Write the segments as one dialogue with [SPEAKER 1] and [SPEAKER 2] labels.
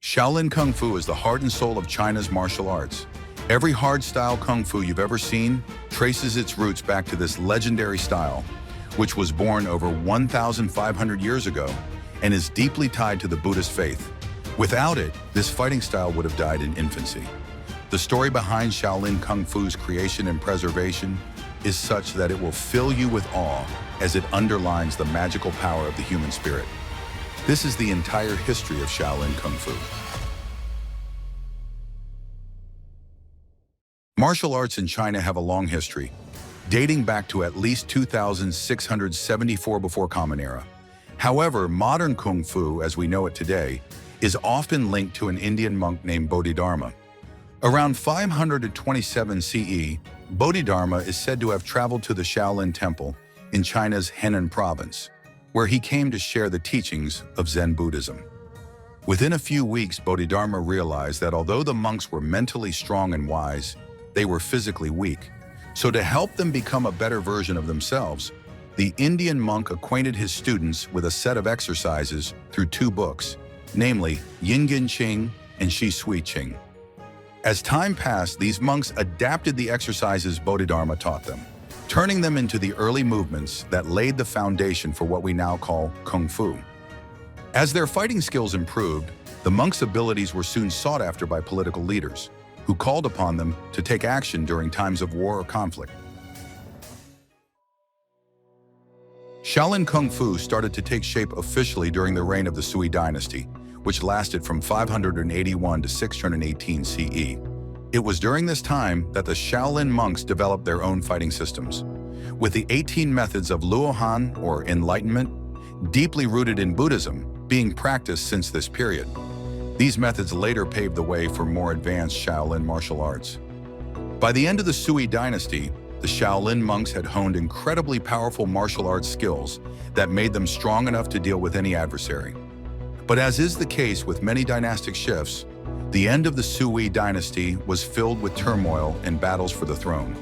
[SPEAKER 1] Shaolin Kung Fu is the heart and soul of China's martial arts. Every hard-style Kung Fu you've ever seen traces its roots back to this legendary style, which was born over 1,500 years ago and is deeply tied to the Buddhist faith. Without it, this fighting style would have died in infancy. The story behind Shaolin Kung Fu's creation and preservation is such that it will fill you with awe as it underlines the magical power of the human spirit. This is the entire history of Shaolin Kung Fu. Martial arts in China have a long history, dating back to at least 2674 before Common Era. However, modern Kung Fu, as we know it today, is often linked to an Indian monk named Bodhidharma. Around 527 CE, Bodhidharma is said to have traveled to the Shaolin Temple in China's Henan province, where he came to share the teachings of Zen Buddhism. Within a few weeks, Bodhidharma realized that although the monks were mentally strong and wise, they were physically weak. So to help them become a better version of themselves, the Indian monk acquainted his students with a set of exercises through two books, namely Yin Gin Qing and Shi Sui Qing. As time passed, these monks adapted the exercises Bodhidharma taught them, turning them into the early movements that laid the foundation for what we now call Kung Fu. As their fighting skills improved, the monks' abilities were soon sought after by political leaders, who called upon them to take action during times of war or conflict. Shaolin Kung Fu started to take shape officially during the reign of the Sui dynasty, which lasted from 581 to 618 CE. It was during this time that the Shaolin monks developed their own fighting systems, with the 18 methods of Luohan, or enlightenment, deeply rooted in Buddhism, being practiced since this period. These methods later paved the way for more advanced Shaolin martial arts. By the end of the Sui dynasty, the Shaolin monks had honed incredibly powerful martial arts skills that made them strong enough to deal with any adversary. But as is the case with many dynastic shifts, the end of the Sui dynasty was filled with turmoil and battles for the throne.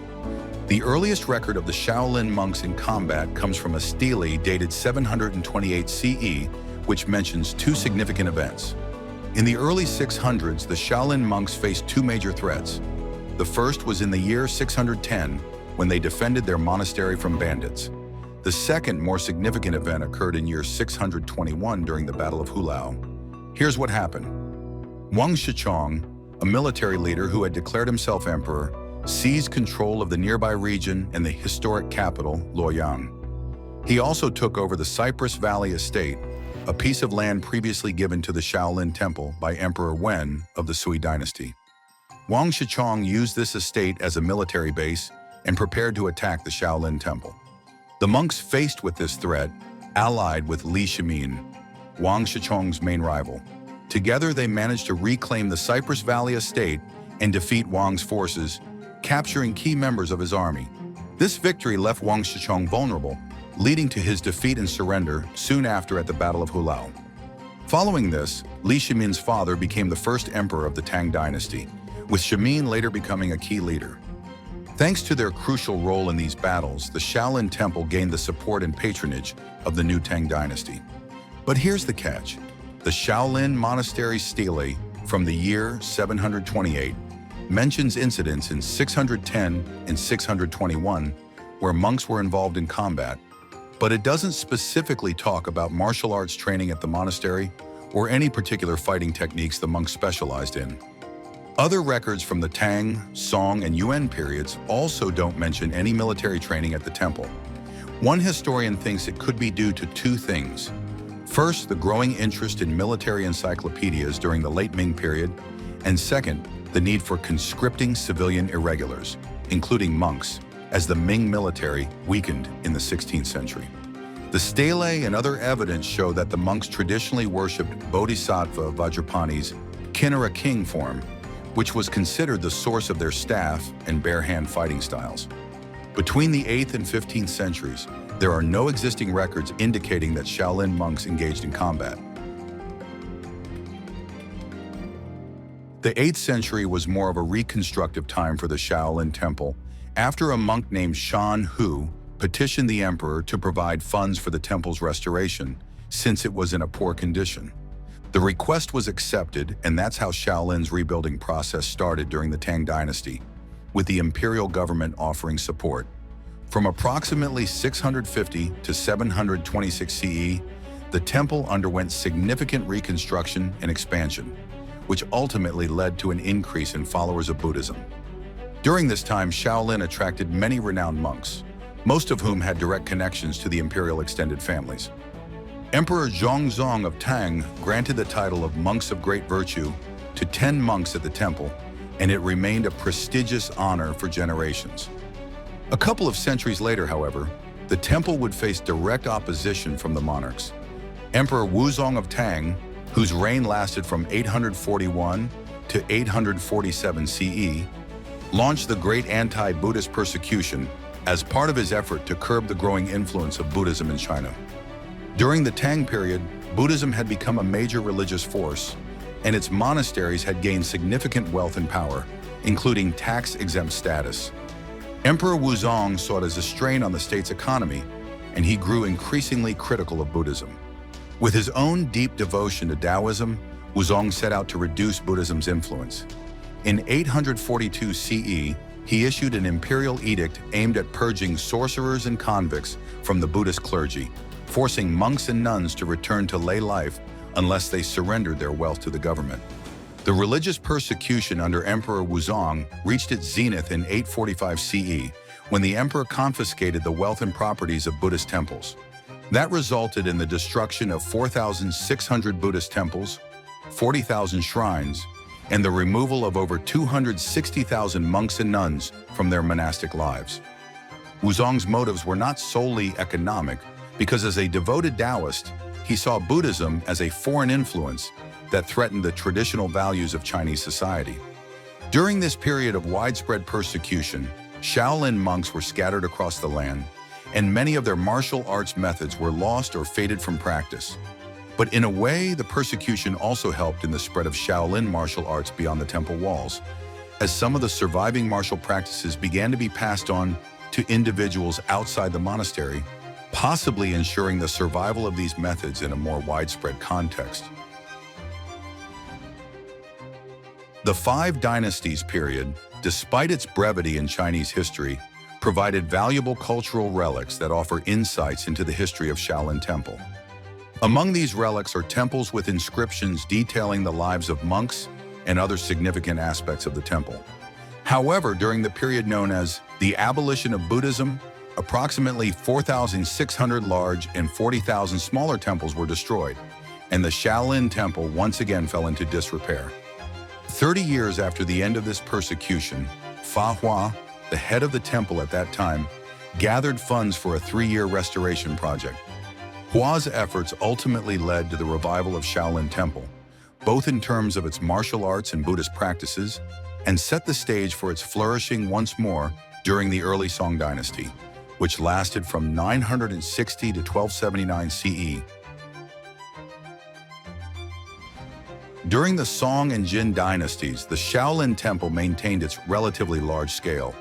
[SPEAKER 1] The earliest record of the Shaolin monks in combat comes from a stele dated 728 CE, which mentions two significant events. In the early 600s, the Shaolin monks faced two major threats. The first was in the year 610, when they defended their monastery from bandits. The second, more significant event occurred in year 621 during the Battle of Hulao. Here's what happened. Wang Shichong, a military leader who had declared himself emperor, seized control of the nearby region and the historic capital, Luoyang. He also took over the Cypress Valley estate, a piece of land previously given to the Shaolin Temple by Emperor Yuan of the Sui dynasty. Wang Shichong used this estate as a military base and prepared to attack the Shaolin Temple. The monks faced with this threat, allied with Li Shimin, Wang Shichong's main rival. Together, they managed to reclaim the Cypress Valley estate and defeat Wang's forces, capturing key members of his army. This victory left Wang Shichong vulnerable, leading to his defeat and surrender soon after at the Battle of Hulao. Following this, Li Shimin's father became the first emperor of the Tang dynasty, with Shimin later becoming a key leader. Thanks to their crucial role in these battles, the Shaolin Temple gained the support and patronage of the new Tang dynasty. But here's the catch. The Shaolin Monastery stele from the year 728 mentions incidents in 610 and 621 where monks were involved in combat, but it doesn't specifically talk about martial arts training at the monastery or any particular fighting techniques the monks specialized in. Other records from the Tang, Song, and Yuan periods also don't mention any military training at the temple. One historian thinks it could be due to two things. First, the growing interest in military encyclopedias during the late Ming period, and second, the need for conscripting civilian irregulars, including monks, as the Ming military weakened in the 16th century. The stele and other evidence show that the monks traditionally worshipped Bodhisattva Vajrapani's Kinnara king form, which was considered the source of their staff and bare-hand fighting styles. Between the 8th and 15th centuries, there are no existing records indicating that Shaolin monks engaged in combat. The 8th century was more of a reconstructive time for the Shaolin Temple, after a monk named Shan Hu petitioned the emperor to provide funds for the temple's restoration, since it was in a poor condition. The request was accepted, and that's how Shaolin's rebuilding process started during the Tang Dynasty, with the imperial government offering support. From approximately 650 to 726 CE, the temple underwent significant reconstruction and expansion, which ultimately led to an increase in followers of Buddhism. During this time, Shaolin attracted many renowned monks, most of whom had direct connections to the imperial extended families. Emperor Zhongzong of Tang granted the title of Monks of Great Virtue to 10 monks at the temple, and it remained a prestigious honor for generations. A couple of centuries later, however, the temple would face direct opposition from the monarchs. Emperor Wuzong of Tang, whose reign lasted from 841 to 847 CE, launched the Great Anti-Buddhist Persecution as part of his effort to curb the growing influence of Buddhism in China. During the Tang period, Buddhism had become a major religious force, and its monasteries had gained significant wealth and power, including tax-exempt status. Emperor Wuzong saw it as a strain on the state's economy, and he grew increasingly critical of Buddhism. With his own deep devotion to Taoism, Wuzong set out to reduce Buddhism's influence. In 842 CE, he issued an imperial edict aimed at purging sorcerers and convicts from the Buddhist clergy, forcing monks and nuns to return to lay life unless they surrendered their wealth to the government. The religious persecution under Emperor Wuzong reached its zenith in 845 CE, when the emperor confiscated the wealth and properties of Buddhist temples. That resulted in the destruction of 4,600 Buddhist temples, 40,000 shrines, and the removal of over 260,000 monks and nuns from their monastic lives. Wuzong's motives were not solely economic, because as a devoted Taoist, he saw Buddhism as a foreign influence that threatened the traditional values of Chinese society. During this period of widespread persecution, Shaolin monks were scattered across the land, and many of their martial arts methods were lost or faded from practice. But in a way, the persecution also helped in the spread of Shaolin martial arts beyond the temple walls, as some of the surviving martial practices began to be passed on to individuals outside the monastery, possibly ensuring the survival of these methods in a more widespread context. The Five Dynasties period, despite its brevity in Chinese history, provided valuable cultural relics that offer insights into the history of Shaolin Temple. Among these relics are temples with inscriptions detailing the lives of monks and other significant aspects of the temple. However, during the period known as the abolition of Buddhism, approximately 4,600 large and 40,000 smaller temples were destroyed, and the Shaolin Temple once again fell into disrepair. 30 years after the end of this persecution, Fa Hua, the head of the temple at that time, gathered funds for a 3-year restoration project. Hua's efforts ultimately led to the revival of Shaolin Temple, both in terms of its martial arts and Buddhist practices, and set the stage for its flourishing once more during the early Song Dynasty, which lasted from 960 to 1279 CE. During the Song and Jin dynasties, the Shaolin Temple maintained its relatively large scale,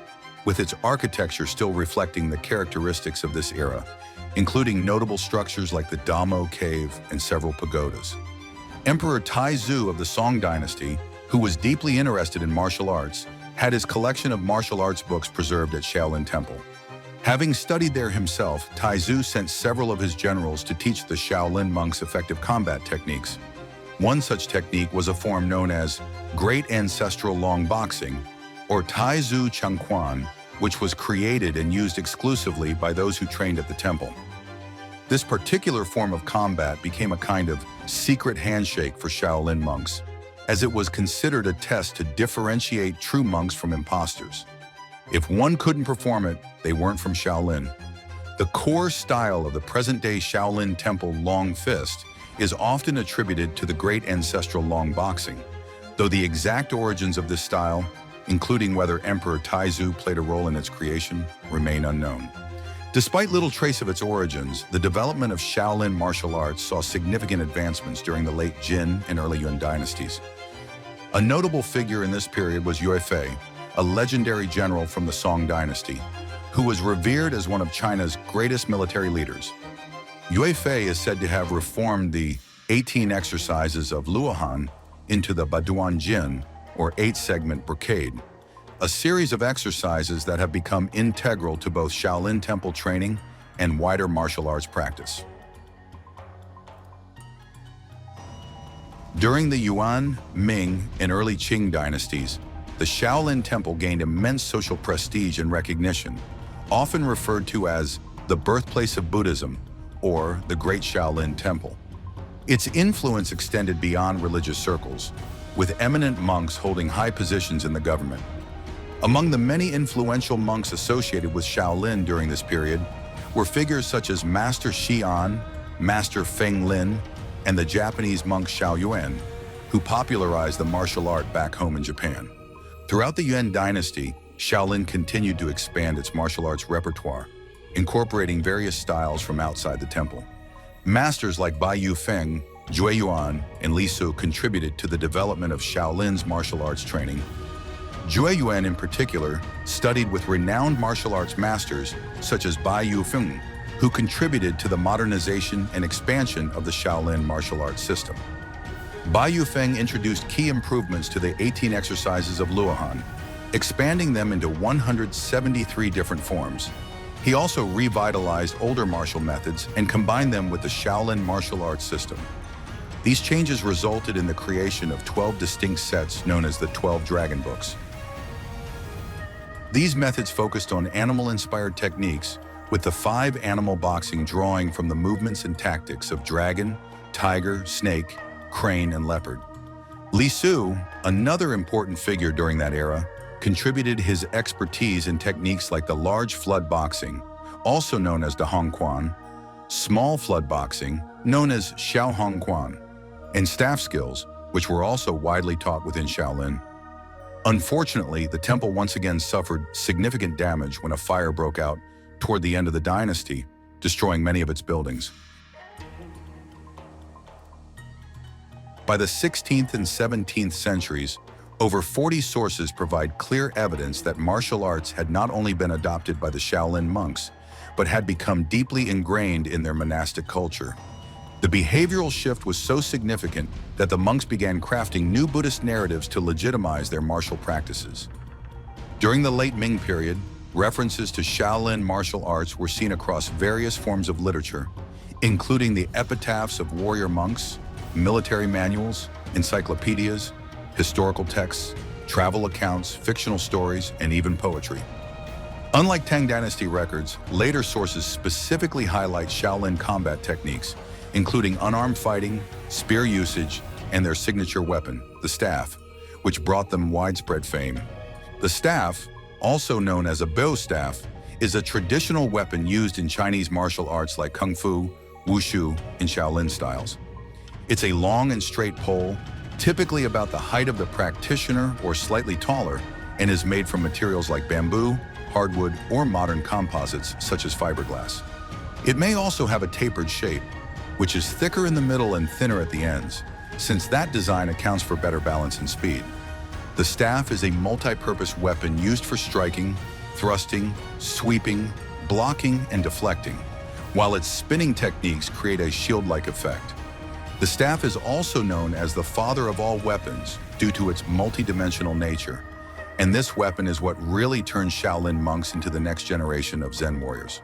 [SPEAKER 1] with its architecture still reflecting the characteristics of this era, including notable structures like the Damo Cave and several pagodas. Emperor Taizu of the Song Dynasty, who was deeply interested in martial arts, had his collection of martial arts books preserved at Shaolin Temple. Having studied there himself, Taizu sent several of his generals to teach the Shaolin monks effective combat techniques. One such technique was a form known as Great Ancestral Long Boxing, or Taizu Changquan, which was created and used exclusively by those who trained at the temple. This particular form of combat became a kind of secret handshake for Shaolin monks, as it was considered a test to differentiate true monks from imposters. If one couldn't perform it, they weren't from Shaolin. The core style of the present-day Shaolin Temple long fist is often attributed to the Great Ancestral Long Boxing, though the exact origins of this style, including whether Emperor Taizu played a role in its creation, remain unknown. Despite little trace of its origins, the development of Shaolin martial arts saw significant advancements during the late Jin and early Yuan dynasties. A notable figure in this period was Yue Fei, a legendary general from the Song dynasty, who was revered as one of China's greatest military leaders. Yue Fei is said to have reformed the 18 exercises of Luohan into the Baduan Jin, or 8-segment brocade, a series of exercises that have become integral to both Shaolin Temple training and wider martial arts practice. During the Yuan, Ming, and early Qing dynasties, the Shaolin Temple gained immense social prestige and recognition, often referred to as the birthplace of Buddhism or the Great Shaolin Temple. Its influence extended beyond religious circles, with eminent monks holding high positions in the government. Among the many influential monks associated with Shaolin during this period were figures such as Master Xian, Master Feng Lin, and the Japanese monk Yuan, who popularized the martial art back home in Japan. Throughout the Yuan dynasty, Shaolin continued to expand its martial arts repertoire, incorporating various styles from outside the temple. Masters like Bai Yufeng, Jue Yuan, and Li Su contributed to the development of Shaolin's martial arts training. Jue Yuan in particular studied with renowned martial arts masters such as Bai Yufeng, who contributed to the modernization and expansion of the Shaolin martial arts system. Bai Yufeng introduced key improvements to the 18 exercises of Luohan, expanding them into 173 different forms. He also revitalized older martial methods and combined them with the Shaolin martial arts system. These changes resulted in the creation of 12 distinct sets known as the 12 Dragon Books. These methods focused on animal-inspired techniques, with the 5 animal boxing drawing from the movements and tactics of dragon, tiger, snake, crane, and leopard. Li Su, another important figure during that era, contributed his expertise in techniques like the large flood boxing, also known as Dahong Quan, small flood boxing, known as Xiao Hong Quan, and staff skills, which were also widely taught within Shaolin. Unfortunately, the temple once again suffered significant damage when a fire broke out toward the end of the dynasty, destroying many of its buildings. By the 16th and 17th centuries, over 40 sources provide clear evidence that martial arts had not only been adopted by the Shaolin monks, but had become deeply ingrained in their monastic culture. The behavioral shift was so significant that the monks began crafting new Buddhist narratives to legitimize their martial practices. During the late Ming period, references to Shaolin martial arts were seen across various forms of literature, including the epitaphs of warrior monks, military manuals, encyclopedias, historical texts, travel accounts, fictional stories, and even poetry. Unlike Tang Dynasty records, later sources specifically highlight Shaolin combat techniques, including unarmed fighting, spear usage, and their signature weapon, the staff, which brought them widespread fame. The staff, also known as a bow staff, is a traditional weapon used in Chinese martial arts like Kung Fu, Wushu, and Shaolin styles. It's a long and straight pole, typically about the height of the practitioner or slightly taller, and is made from materials like bamboo, hardwood, or modern composites such as fiberglass. It may also have a tapered shape, which is thicker in the middle and thinner at the ends, since that design accounts for better balance and speed. The staff is a multi-purpose weapon used for striking, thrusting, sweeping, blocking, and deflecting, while its spinning techniques create a shield-like effect. The staff is also known as the father of all weapons due to its multi-dimensional nature, and this weapon is what really turned Shaolin monks into the next generation of Zen warriors.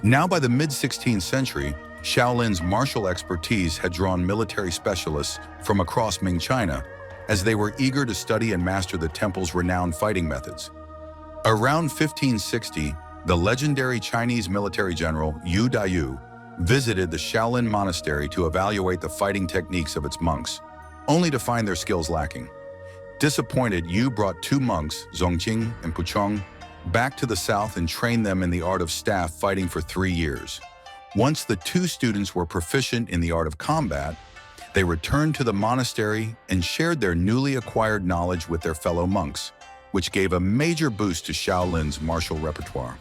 [SPEAKER 1] Now by the mid-16th century, Shaolin's martial expertise had drawn military specialists from across Ming China, as they were eager to study and master the temple's renowned fighting methods. Around 1560, the legendary Chinese military general Yu Daiyu visited the Shaolin monastery to evaluate the fighting techniques of its monks, only to find their skills lacking. Disappointed, Yu brought 2 monks, Zongqing and Puchong, back to the south and trained them in the art of staff fighting for 3 years. Once the 2 students were proficient in the art of combat, they returned to the monastery and shared their newly acquired knowledge with their fellow monks, which gave a major boost to Shaolin's martial repertoire.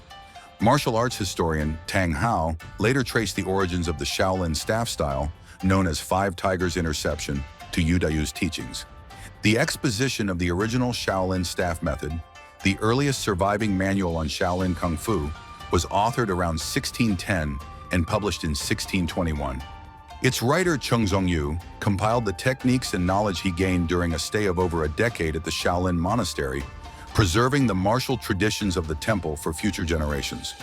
[SPEAKER 1] Martial arts historian Tang Hao later traced the origins of the Shaolin staff style, known as 5 Tigers Interception, to Yu Daiyu's teachings. The exposition of the original Shaolin staff method, the earliest surviving manual on Shaolin Kung Fu, was authored around 1610 and published in 1621. Its writer Cheng Zhongyu compiled the techniques and knowledge he gained during a stay of over a decade at the Shaolin Monastery, preserving the martial traditions of the temple for future generations.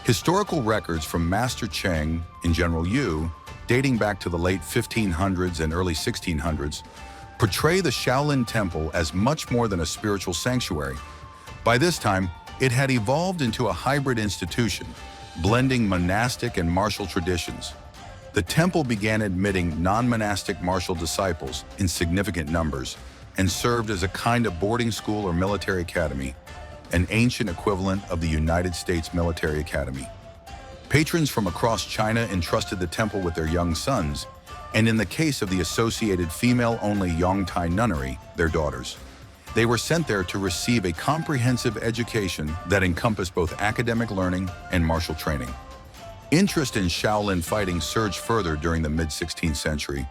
[SPEAKER 1] Historical records from Master Cheng and General Yu, dating back to the late 1500s and early 1600s, portray the Shaolin Temple as much more than a spiritual sanctuary. By this time, it had evolved into a hybrid institution, blending monastic and martial traditions. The temple began admitting non-monastic martial disciples in significant numbers and served as a kind of boarding school or military academy, an ancient equivalent of the United States Military Academy. Patrons from across China entrusted the temple with their young sons, and in the case of the associated female-only Yongtai nunnery, their daughters. They were sent there to receive a comprehensive education that encompassed both academic learning and martial training. Interest in Shaolin fighting surged further during the mid-16th century,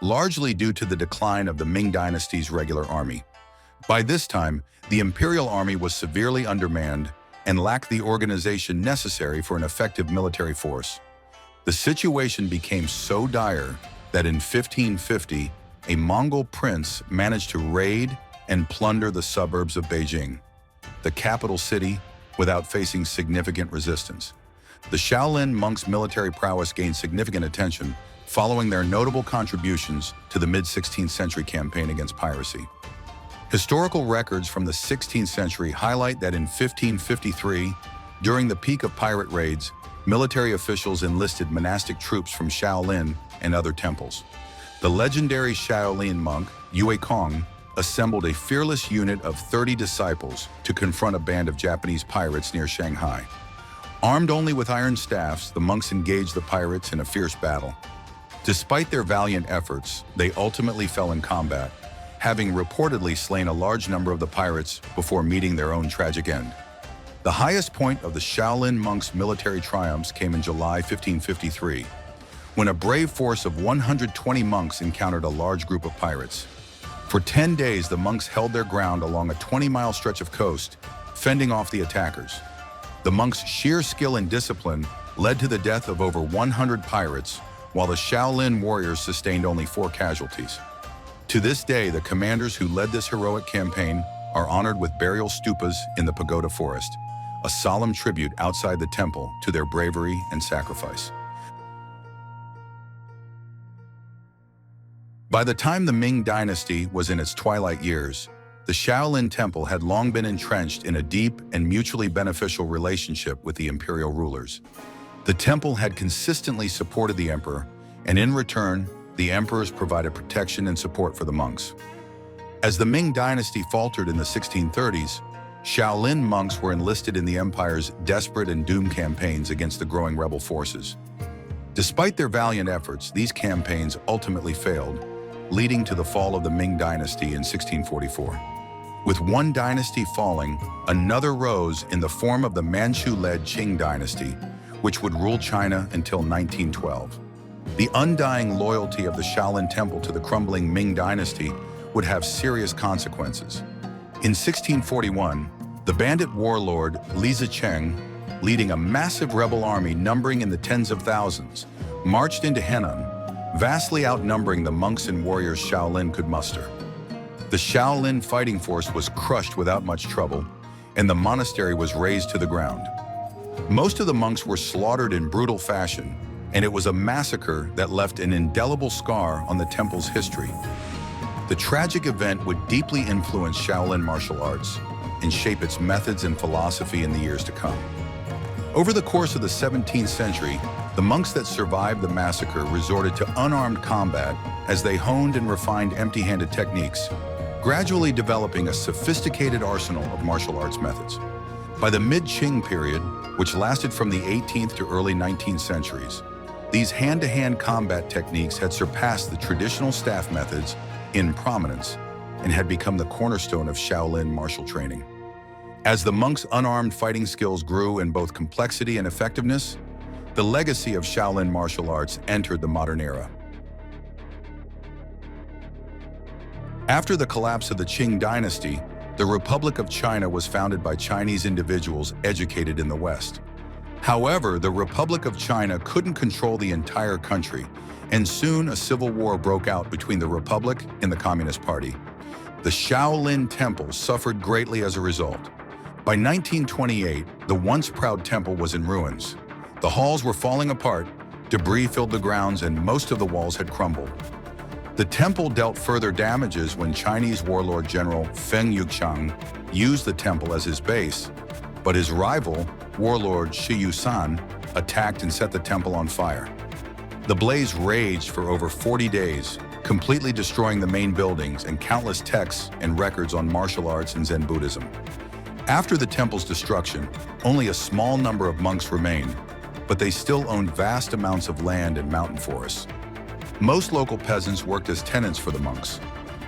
[SPEAKER 1] largely due to the decline of the Ming dynasty's regular army. By this time, the imperial army was severely undermanned and lacked the organization necessary for an effective military force. The situation became so dire that in 1550, a Mongol prince managed to raid and plunder the suburbs of Beijing, the capital city, without facing significant resistance. The Shaolin monks' military prowess gained significant attention following their notable contributions to the mid-16th century campaign against piracy. Historical records from the 16th century highlight that in 1553, during the peak of pirate raids, military officials enlisted monastic troops from Shaolin and other temples. The legendary Shaolin monk, Yuan, assembled a fearless unit of 30 disciples to confront a band of Japanese pirates near Shanghai. Armed only with iron staffs, the monks engaged the pirates in a fierce battle. Despite their valiant efforts, they ultimately fell in combat, having reportedly slain a large number of the pirates before meeting their own tragic end. The highest point of the Shaolin monks' military triumphs came in July 1553, when a brave force of 120 monks encountered a large group of pirates. For 10 days, the monks held their ground along a 20-mile stretch of coast, fending off the attackers. The monks' sheer skill and discipline led to the death of over 100 pirates, while the Shaolin warriors sustained only 4 casualties. To this day, the commanders who led this heroic campaign are honored with burial stupas in the pagoda forest, a solemn tribute outside the temple to their bravery and sacrifice. By the time the Ming dynasty was in its twilight years, the Shaolin Temple had long been entrenched in a deep and mutually beneficial relationship with the imperial rulers. The temple had consistently supported the emperor, and in return, the emperors provided protection and support for the monks. As the Ming dynasty faltered in the 1630s, Shaolin monks were enlisted in the empire's desperate and doomed campaigns against the growing rebel forces. Despite their valiant efforts, these campaigns ultimately failed, leading to the fall of the Ming dynasty in 1644. With one dynasty falling, another rose in the form of the Manchu-led Qing dynasty, which would rule China until 1912. The undying loyalty of the Shaolin Temple to the crumbling Ming dynasty would have serious consequences. In 1641, the bandit warlord Li Zicheng, leading a massive rebel army numbering in the tens of thousands, marched into Henan, vastly outnumbering the monks and warriors Shaolin could muster. The Shaolin fighting force was crushed without much trouble, and the monastery was razed to the ground. Most of the monks were slaughtered in brutal fashion, and it was a massacre that left an indelible scar on the temple's history. The tragic event would deeply influence Shaolin martial arts and shape its methods and philosophy in the years to come. Over the course of the 17th century, the monks that survived the massacre resorted to unarmed combat as they honed and refined empty-handed techniques, gradually developing a sophisticated arsenal of martial arts methods. By the mid-Qing period, which lasted from the 18th to early 19th centuries, these hand-to-hand combat techniques had surpassed the traditional staff methods in prominence and had become the cornerstone of Shaolin martial training. As the monks' unarmed fighting skills grew in both complexity and effectiveness, the legacy of Shaolin martial arts entered the modern era. After the collapse of the Qing dynasty, the Republic of China was founded by Chinese individuals educated in the West. However, the Republic of China couldn't control the entire country, and soon a civil war broke out between the Republic and the Communist Party. The Shaolin Temple suffered greatly as a result. By 1928, the once proud temple was in ruins. The halls were falling apart, debris filled the grounds, and most of the walls had crumbled. The temple dealt further damages when Chinese warlord General Feng Yuxiang used the temple as his base, but his rival, warlord Shi Yusan, attacked and set the temple on fire. The blaze raged for over 40 days, completely destroying the main buildings and countless texts and records on martial arts and Zen Buddhism. After the temple's destruction, only a small number of monks remained, but they still owned vast amounts of land and mountain forests. Most local peasants worked as tenants for the monks.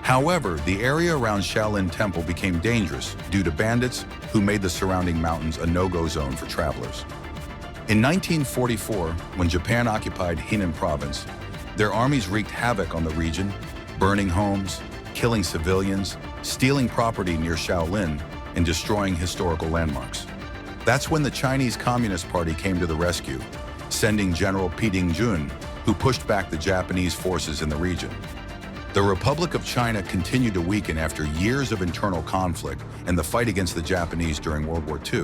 [SPEAKER 1] However, the area around Shaolin Temple became dangerous due to bandits who made the surrounding mountains a no-go zone for travelers. In 1944, when Japan occupied Henan province, their armies wreaked havoc on the region, burning homes, killing civilians, stealing property near Shaolin, and destroying historical landmarks. That's when the Chinese Communist Party came to the rescue, sending General Pi Dingjun, who pushed back the Japanese forces in the region. The Republic of China continued to weaken after years of internal conflict and the fight against the Japanese during World War II.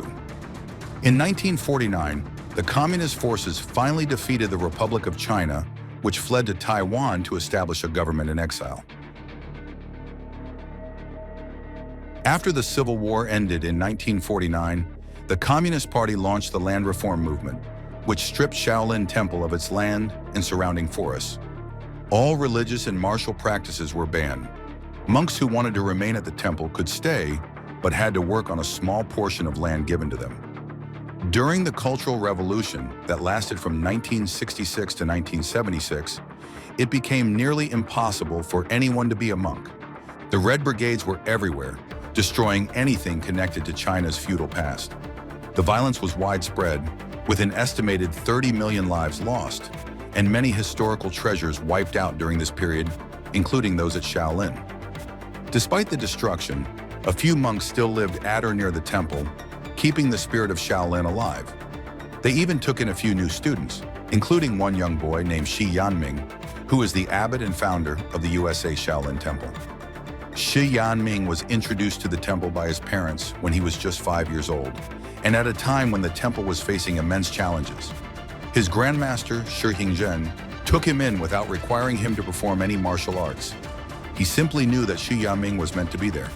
[SPEAKER 1] In 1949, the Communist forces finally defeated the Republic of China, which fled to Taiwan to establish a government in exile. After the Civil War ended in 1949, the Communist Party launched the land reform movement, which stripped Shaolin Temple of its land and surrounding forests. All religious and martial practices were banned. Monks who wanted to remain at the temple could stay, but had to work on a small portion of land given to them. During the Cultural Revolution that lasted from 1966 to 1976, it became nearly impossible for anyone to be a monk. The Red Brigades were everywhere, destroying anything connected to China's feudal past. The violence was widespread, with an estimated 30 million lives lost, and many historical treasures wiped out during this period, including those at Shaolin. Despite the destruction, a few monks still lived at or near the temple, keeping the spirit of Shaolin alive. They even took in a few new students, including one young boy named Ming, who is the abbot and founder of the USA Shaolin Temple. Ming was introduced to the temple by his parents when he was just 5 years old, and at a time when the temple was facing immense challenges. His grandmaster, Shi Hingzhen, took him in without requiring him to perform any martial arts. He simply knew that Ming was meant to be there.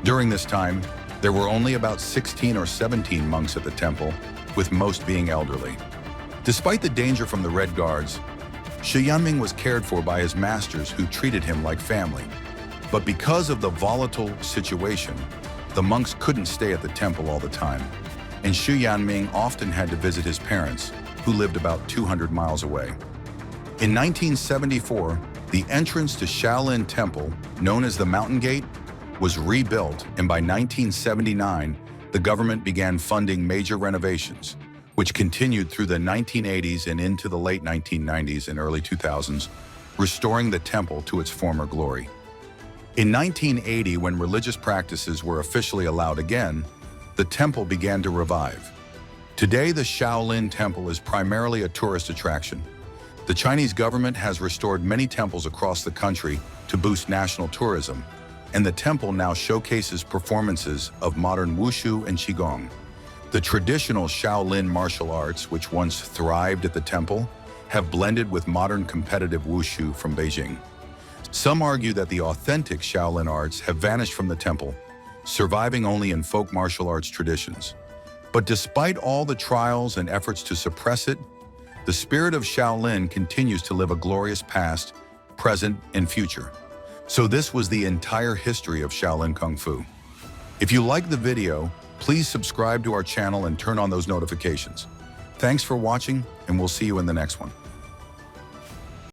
[SPEAKER 1] During this time, there were only about 16 or 17 monks at the temple, with most being elderly. Despite the danger from the Red Guards, Ming was cared for by his masters who treated him like family. But because of the volatile situation, the monks couldn't stay at the temple all the time, and Ming often had to visit his parents, who lived about 200 miles away. In 1974, the entrance to Shaolin Temple, known as the Mountain Gate, was rebuilt, and by 1979, the government began funding major renovations, which continued through the 1980s and into the late 1990s and early 2000s, restoring the temple to its former glory. In 1980, when religious practices were officially allowed again, the temple began to revive. Today, the Shaolin Temple is primarily a tourist attraction. The Chinese government has restored many temples across the country to boost national tourism, and the temple now showcases performances of modern wushu and qigong. The traditional Shaolin martial arts, which once thrived at the temple, have blended with modern competitive wushu from Beijing. Some argue that the authentic Shaolin arts have vanished from the temple, surviving only in folk martial arts traditions. But despite all the trials and efforts to suppress it, the spirit of Shaolin continues to live a glorious past, present, and future. So this was the entire history of Shaolin Kung Fu. If you liked the video, please subscribe to our channel and turn on those notifications. Thanks for watching, and we'll see you in the next one.